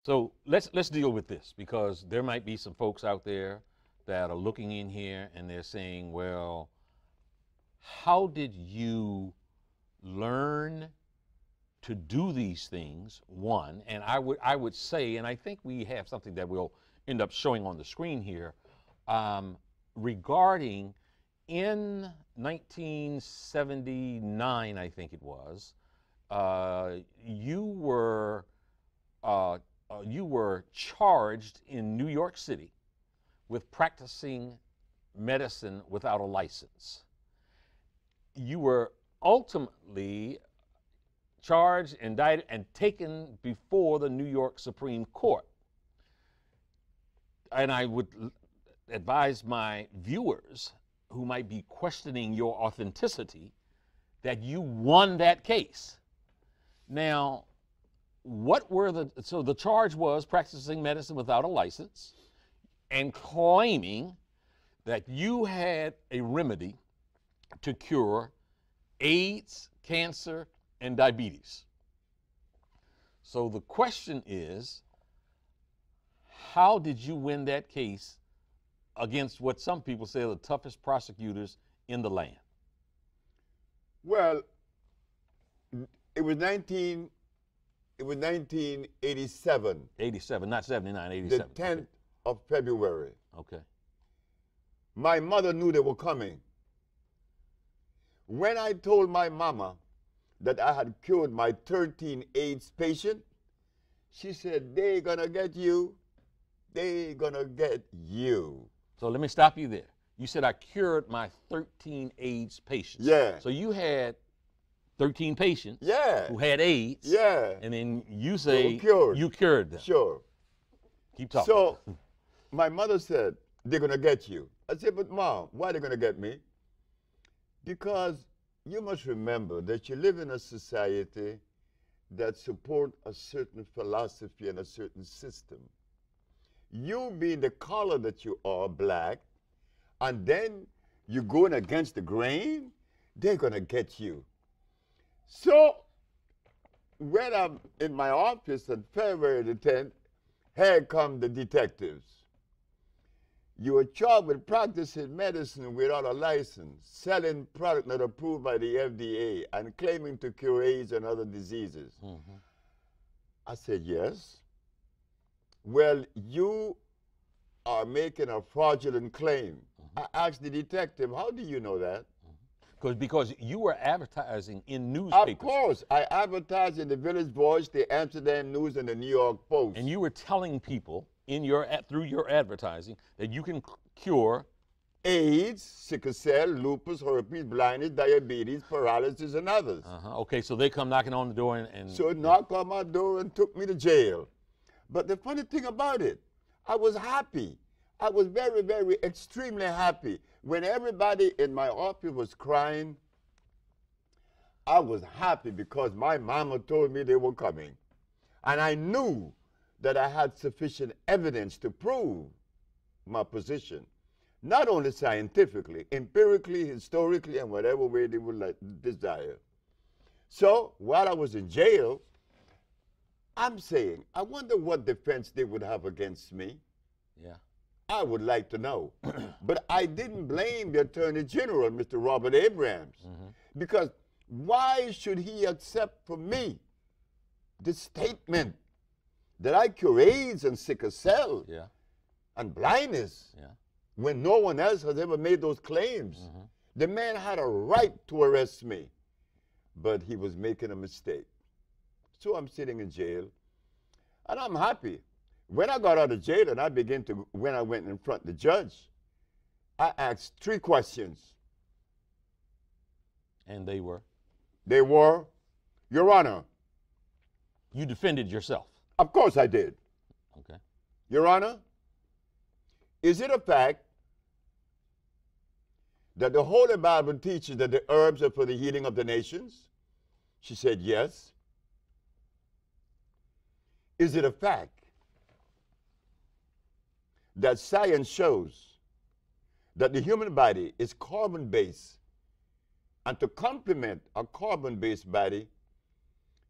So let's deal with this, because there might be some folks out there that are looking in here and they're saying, well, how did you learn to do these things? One, and I would say, and I think we have something that we'll end up showing on the screen here, regarding in 1979, I think it was, you were charged in New York City with practicing medicine without a license. You were ultimately charged, indicted, and taken before the New York Supreme Court. And I would advise my viewers who might be questioning your authenticity that you won that case. Now, so the charge was practicing medicine without a license and claiming that you had a remedy to cure AIDS, cancer, and diabetes. So the question is, how did you win that case against what some people say are the toughest prosecutors in the land? Well, it was 1987. 87, not 79, 87. The 10th of February. Okay. My mother knew they were coming. When I told my mama that I had cured my 13 AIDS patient, she said, "They're gonna get you. They're gonna get you." So let me stop you there. You said I cured my 13 AIDS patients. Yeah. So you had 13 patients Yeah. who had AIDS. Yeah. And then you say cured. you cured them. Sure. Keep talking. So my mother said, "They're gonna get you." I said, "But Mom, why are they gonna get me?" Because you must remember that you live in a society that support a certain philosophy and a certain system. You being the color that you are, black, and then you're going against the grain, they're gonna get you. So when I'm in my office on February the 10th, here come the detectives. You are charged with practicing medicine without a license, selling product not approved by the FDA, and claiming to cure AIDS and other diseases. Mm-hmm. I said, "Yes." "Well, you are making a fraudulent claim." Mm-hmm. I asked the detective, "How do you know that?" Because you were advertising in newspapers. Of course. I advertised in the Village Voice, the Amsterdam News, and the New York Post. And you were telling people through your advertising that you can cure AIDS, sickle cell, lupus, herpes, blindness, diabetes, paralysis, and others. Okay, so they come knocking on the door and So knocked on my door and took me to jail. But the funny thing about it, I was happy. I was very, very, extremely happy. When everybody in my office was crying, I was happy because my mama told me they were coming. And I knew that I had sufficient evidence to prove my position. Not only scientifically, empirically, historically, and whatever way they would desire. So while I was in jail, I'm saying, I wonder what defense they would have against me. Yeah. I would like to know. But I didn't blame the Attorney General, Mr. Robert Abrams, because why should he accept from me the statement that I cure AIDS and sickle cell and blindness when no one else has ever made those claims? The man had a right to arrest me, but he was making a mistake. So I'm sitting in jail, and I'm happy. When I got out of jail and when I went in front of the judge, I asked 3 questions. And they were? They were, "Your Honor." You defended yourself? Of course I did. Okay. "Your Honor, is it a fact that the Holy Bible teaches that the herbs are for the healing of the nations?" She said, "Yes." "Is it a fact that science shows that the human body is carbon-based, and to complement a carbon-based body,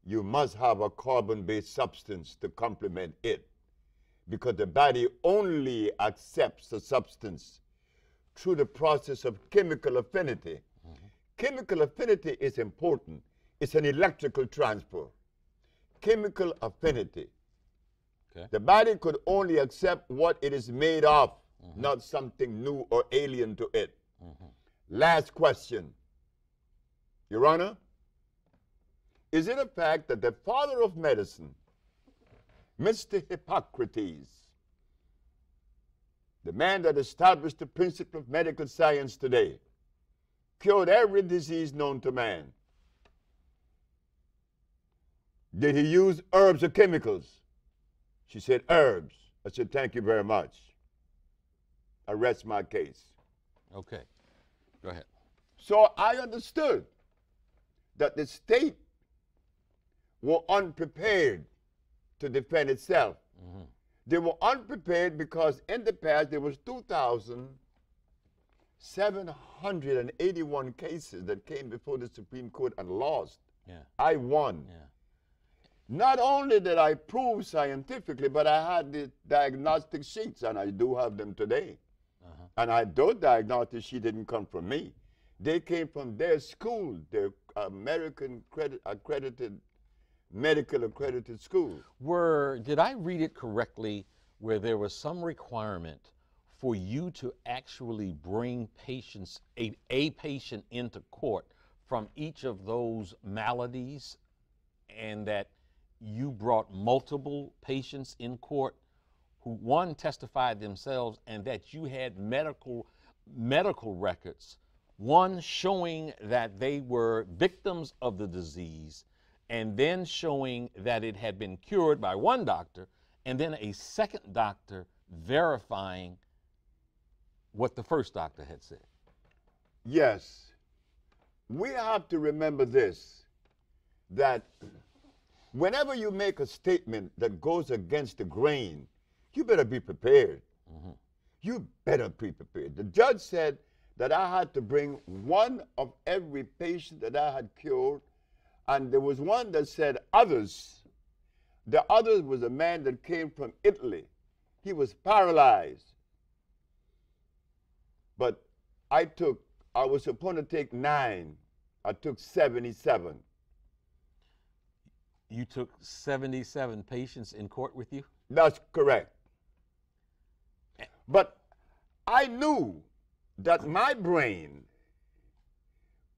you must have a carbon-based substance to complement it, because the body only accepts the substance through the process of chemical affinity. Chemical affinity is important. It's an electrical transfer. Chemical affinity. Okay. The body could only accept what it is made of, not something new or alien to it. Last question. Your Honor, is it a fact that the father of medicine, Mr. Hippocrates, the man that established the principle of medical science today, cured every disease known to man? Did he use herbs or chemicals? She said, herbs. I said, thank you very much. I rest my case. Okay. Go ahead. So I understood that the state were unprepared to defend itself. They were unprepared because in the past there was 2,781 cases that came before the Supreme Court and lost. Yeah. I won. Yeah. Not only did I prove scientifically, but I had the diagnostic sheets, and I do have them today. And those diagnostic sheets didn't come from me. They came from their school, their American accredited, medical accredited school. Did I read it correctly where there was some requirement for you to actually bring patients, a patient into court from each of those maladies, and that you brought multiple patients in court who, one, testified themselves, and that you had medical records, one showing that they were victims of the disease, and then showing that it had been cured by one doctor, and then a second doctor verifying what the first doctor had said? Yes. We have to remember this, that whenever you make a statement that goes against the grain, you better be prepared. You better be prepared. The judge said that I had to bring one of every patient that I had cured, and there was one that said others. The others was a man that came from Italy. He was paralyzed. But I was supposed to take 9. I took 77. You took 77 patients in court with you? That's correct. But I knew that my brain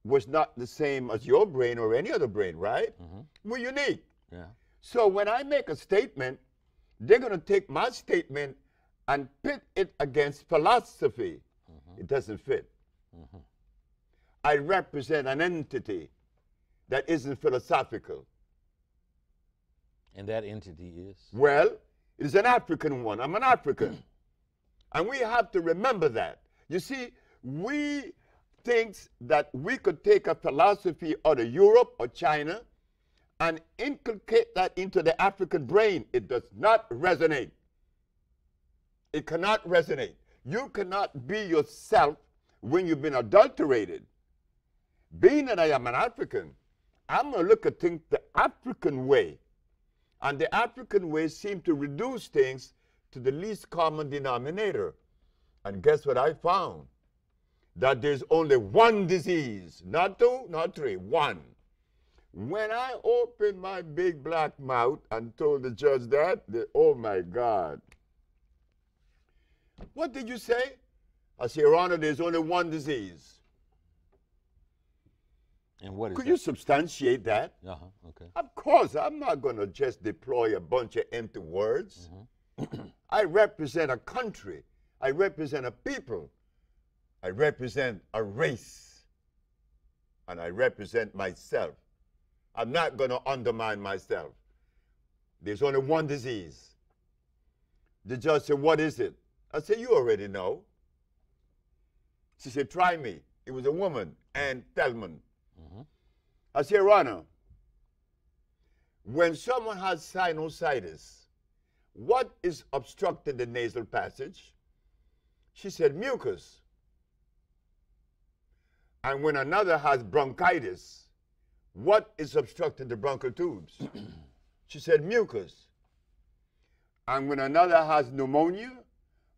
was not the same as your brain or any other brain, right? We're unique. Yeah. So when I make a statement, they're going to take my statement and pit it against philosophy. It doesn't fit. I represent an entity that isn't philosophical. And that entity is? Well, it is an African one. I'm an African. And we have to remember that. You see, we think that we could take a philosophy out of Europe or China and inculcate that into the African brain. It does not resonate. It cannot resonate. You cannot be yourself when you've been adulterated. Being that I am an African, I'm going to look at things the African way. And the African way seems to reduce things to the least common denominator. And guess what I found? That there's only one disease, not 2, not 3, 1. When I opened my big black mouth and told the judge that, oh my God. What did you say? I said, Your Honor, there's only one disease. And what is Could that? you substantiate that? Okay. Of course, I'm not going to just deploy a bunch of empty words. I represent a country. I represent a people. I represent a race. And I represent myself. I'm not going to undermine myself. There's only one disease. The judge said, what is it? I said, you already know. She said, try me. It was a woman, Ann Thelman. I said, Your Honor, when someone has sinusitis, what is obstructing the nasal passage? She said, mucus. And when another has bronchitis, what is obstructing the bronchial tubes? She said, mucus. And when another has pneumonia,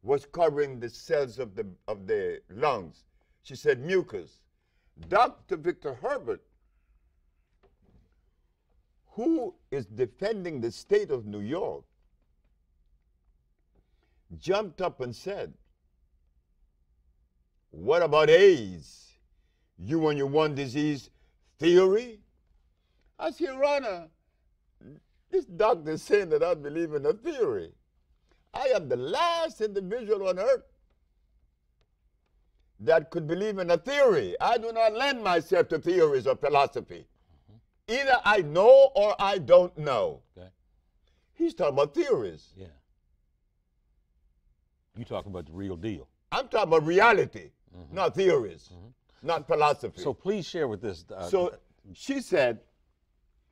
what's covering the cells of the lungs? She said, mucus. Dr. Victor Herbert, who is defending the state of New York, jumped up and said, what about AIDS? You and your one disease theory? I said, Your Honor, this doctor is saying that I believe in a theory. I am the last individual on earth that could believe in a theory. I do not lend myself to theories or philosophy. Either I know or I don't know. Okay. He's talking about theories. Yeah. You talking about the real deal. I'm talking about reality, not theories, not philosophy. So please share with this. So she said,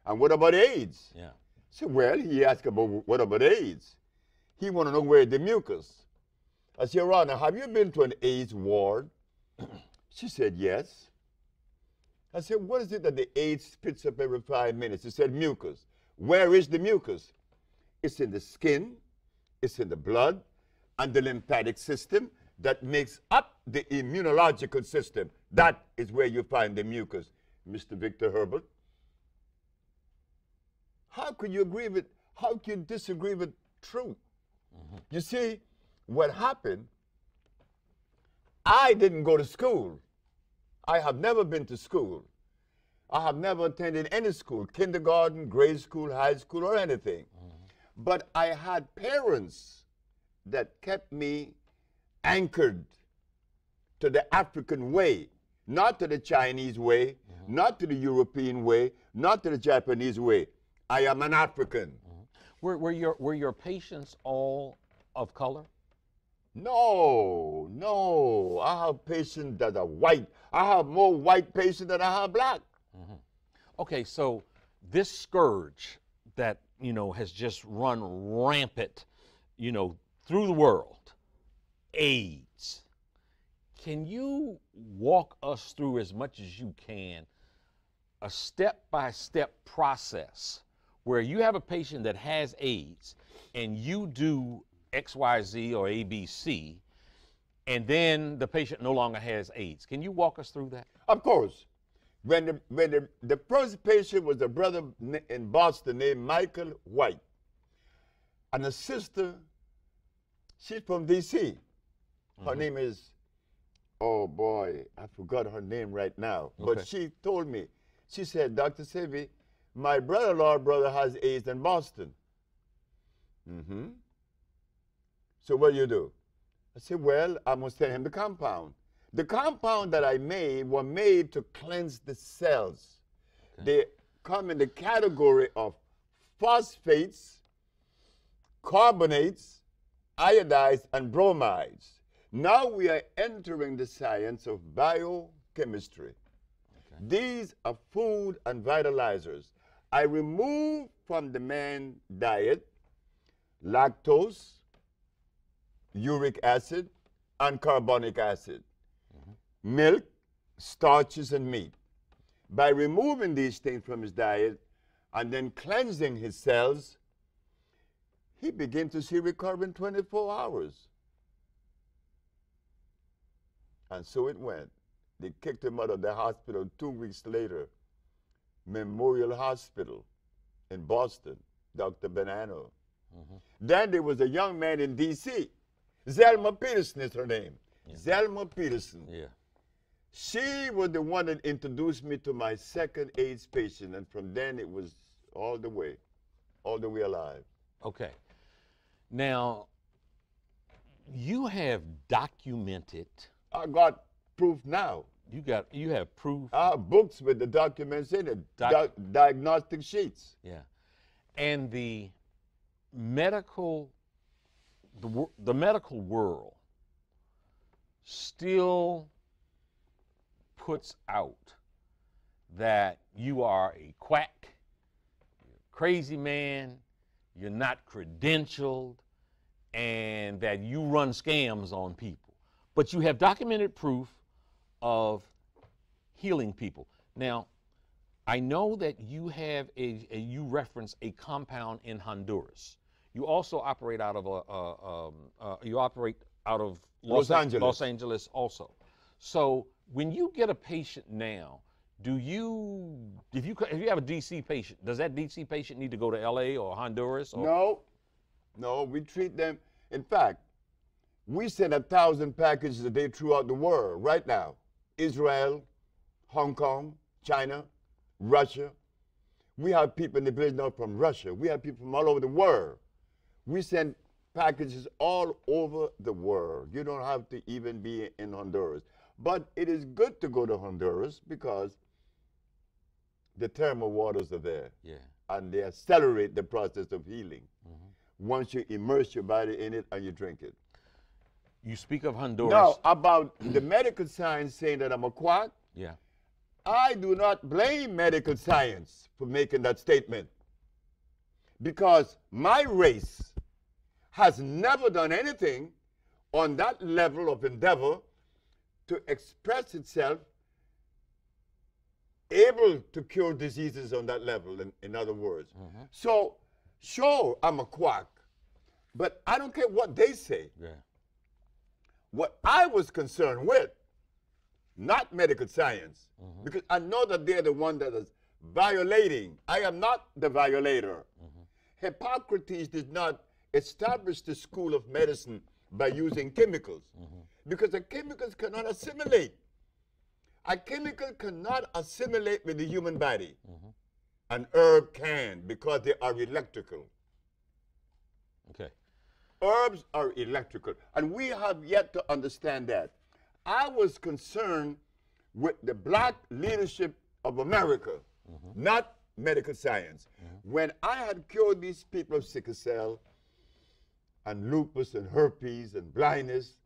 and what about AIDS? Yeah. I said, well, he asked about what about AIDS? He want to know where the mucus. I said, Your Honor, have you been to an AIDS ward? She said, yes. I said, what is it that the AIDS spits up every 5 minutes? She said, mucus. Where is the mucus? It's in the skin, it's in the blood, and the lymphatic system that makes up the immunological system. That is where you find the mucus, Mr. Victor Herbert. How could you agree with, how can you disagree with truth? You see, what happened, I didn't go to school. I have never been to school. I have never attended any school, kindergarten, grade school, high school, or anything. But I had parents that kept me anchored to the African way, not to the Chinese way, not to the European way, not to the Japanese way. I am an African. Were your patients all of color? No, no. I have patients that are white. I have more white patients than I have black. Okay, so this scourge that, has just run rampant, through the world, AIDS. Can you walk us through as much as you can a step-by-step process where you have a patient that has AIDS and you do XYZ or ABC, and then the patient no longer has AIDS? Can you walk us through that? Of course. When the first patient was a brother in Boston named Michael White, and a sister, she's from D.C. Her name is, oh boy, I forgot her name right now. Okay. But she told me, she said, Dr. Sebi, my brother has AIDS in Boston. So what do you do? I said, well, I must send him the compound. The compound that I made were made to cleanse the cells. Okay. They come in the category of phosphates, carbonates, iodides, and bromides. Now we are entering the science of biochemistry. Okay. These are food and vitalizers. I remove from the man's diet lactose, uric acid, and carbonic acid, milk, starches, and meat. By removing these things from his diet and then cleansing his cells, he began to see recovery in 24 hours. And so it went. They kicked him out of the hospital 2 weeks later. Memorial Hospital in Boston, Dr. Bonanno. Then there was a young man in D.C., Zelma Peterson is her name. Yeah. Zelma Peterson. Yeah. She was the one that introduced me to my second AIDS patient, and from then it was all the way alive. Okay. Now, you have documented. I got proof now. You have proof. I have books with the documents in it, diagnostic sheets. Yeah. And the medical world still puts out that you are a quack, you're a crazy man, you're not credentialed, and that you run scams on people. But you have documented proof of healing people. Now, I know that you have you reference a compound in Honduras. You also operate out of you operate out of Los Angeles. Los Angeles also. So when you get a patient now, do you, if you have a DC patient, does that DC patient need to go to LA or Honduras? Or? No, no, we treat them. In fact, we send 1,000 packages a day throughout the world right now. Israel, Hong Kong, China, Russia. We have people in the village now from Russia. We have people from all over the world. We send packages all over the world. You don't have to even be in Honduras. But it is good to go to Honduras because the thermal waters are there. Yeah. And they accelerate the process of healing once you immerse your body in it and you drink it. You speak of Honduras. Now, about the medical science saying that I'm a quack, Yeah. I do not blame medical science for making that statement because my race has never done anything on that level of endeavor to express itself able to cure diseases on that level, in other words. So, sure, I'm a quack, but I don't care what they say. Yeah. What I was concerned with, not medical science, because I know that they're the one that is violating. I am not the violator. Hippocrates did not establish the school of medicine by using chemicals because the chemicals cannot assimilate. A chemical cannot assimilate with the human body. An herb can because they are electrical. Okay. Herbs are electrical, and we have yet to understand that. I was concerned with the black leadership of America, not medical science. When I had cured these people of sickle cell and lupus and herpes and blindness,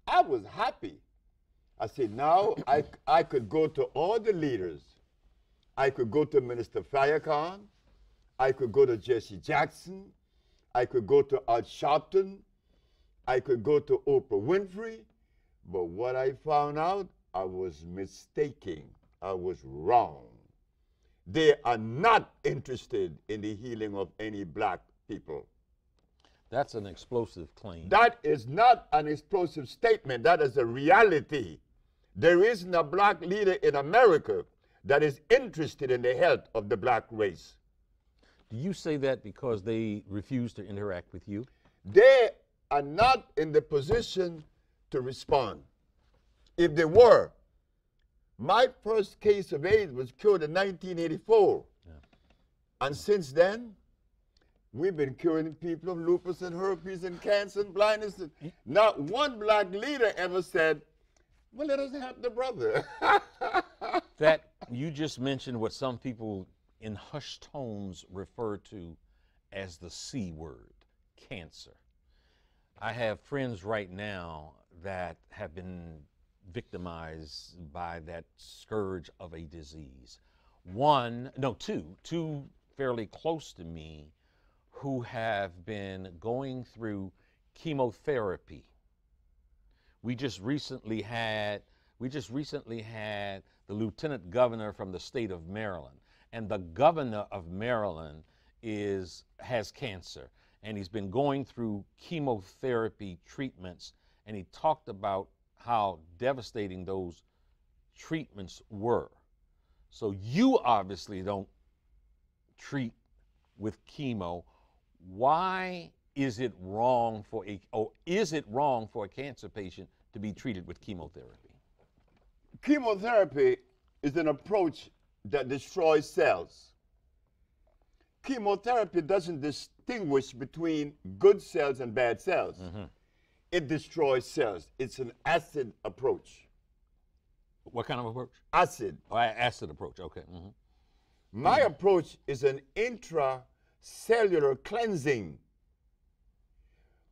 I was happy. I said, now I could go to all the leaders. I could go to Minister Farrakhan. I could go to Jesse Jackson. I could go to Al Sharpton. I could go to Oprah Winfrey. But what I found out, I was mistaken. I was wrong. They are not interested in the healing of any black people. That's an explosive claim. That is not an explosive statement. That is a reality. There isn't a black leader in America that is interested in the health of the black race. Do you say that because they refuse to interact with you? They are not in the position to respond. If they were, my first case of AIDS was cured in 1984. Yeah. And since then, we've been curing people of lupus and herpes and cancer and blindness. Not one black leader ever said, well, let us help the brother. That you just mentioned what some people in hushed tones refer to as the C word, cancer. I have friends right now that have been victimized by that scourge of a disease. Two fairly close to me who have been going through chemotherapy. We just recently had the lieutenant governor from the state of Maryland, and the governor of Maryland has cancer, and he's been going through chemotherapy treatments, and he talked about how devastating those treatments were. So you obviously don't treat with chemo. Why is it wrong for a cancer patient to be treated with chemotherapy? Chemotherapy is an approach that destroys cells. Chemotherapy doesn't distinguish between good cells and bad cells. It destroys cells. It's an acid approach. What kind of approach? Acid. Oh, acid approach, okay. My approach is an intracellular cleansing.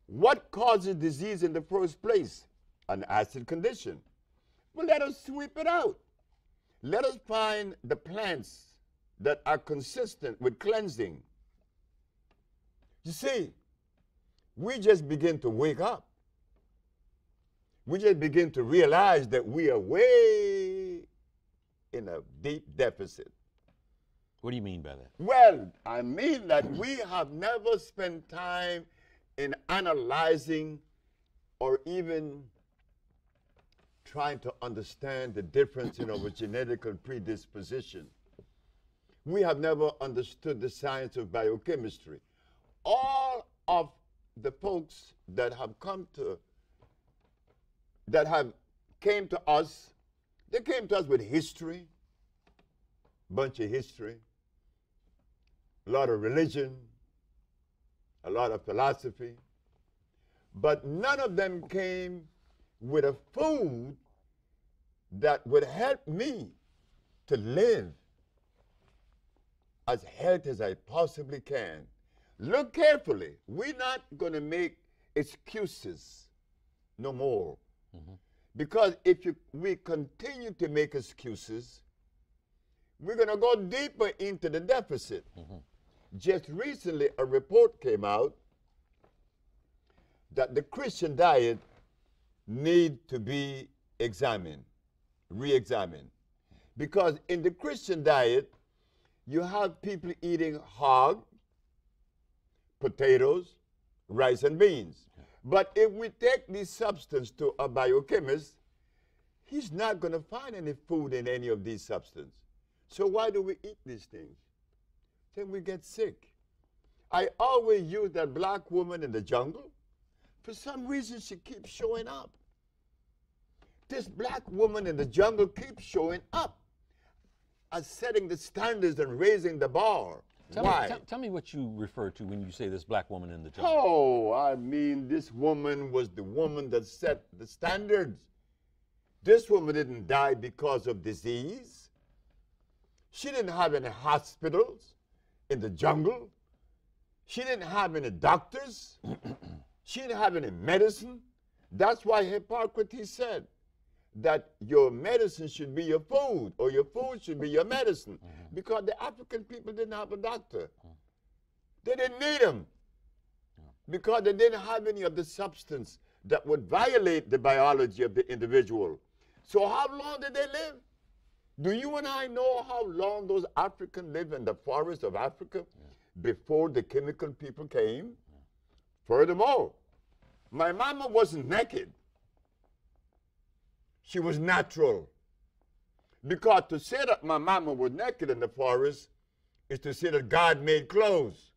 What causes disease in the first place? An acid condition. Well, let us sweep it out. Let us find the plants that are consistent with cleansing. You see, we just begin to wake up. We just begin to realize that we are way in a deep deficit. What do you mean by that? Well, I mean that we have never spent time in analyzing or even trying to understand the difference in our genetic predisposition. We have never understood the science of biochemistry. All of the folks that have came to us, they came to us with history, bunch of history, a lot of religion, a lot of philosophy, but none of them came with a food that would help me to live as healthy as I possibly can. Look carefully. We're not going to make excuses no more. Because if we continue to make excuses, we're going to go deeper into the deficit. Just recently, a report came out that the Christian diet need to be examined, re-examined. Because in the Christian diet, you have people eating hog, potatoes, rice, and beans. But if we take this substance to a biochemist, he's not going to find any food in any of these substances. So why do we eat these things? Then we get sick. I always use that black woman in the jungle. For some reason, she keeps showing up. This black woman in the jungle keeps showing up as setting the standards and raising the bar. Why? Tell me what you refer to when you say this black woman in the jungle. Oh, I mean, this woman was the woman that set the standards. This woman didn't die because of disease. She didn't have any hospitals in the jungle. She didn't have any doctors. She didn't have any medicine. That's why Hippocrates said that your medicine should be your food, or your food should be your medicine. Because the African people didn't have a doctor. They didn't need him. Because they didn't have any of the substance that would violate the biology of the individual. So how long did they live? Do you and I know how long those Africans lived in the forests of Africa before the chemical people came? Furthermore, my mama wasn't naked. She was natural. Because to say that my mama was naked in the forest is to say that God made clothes.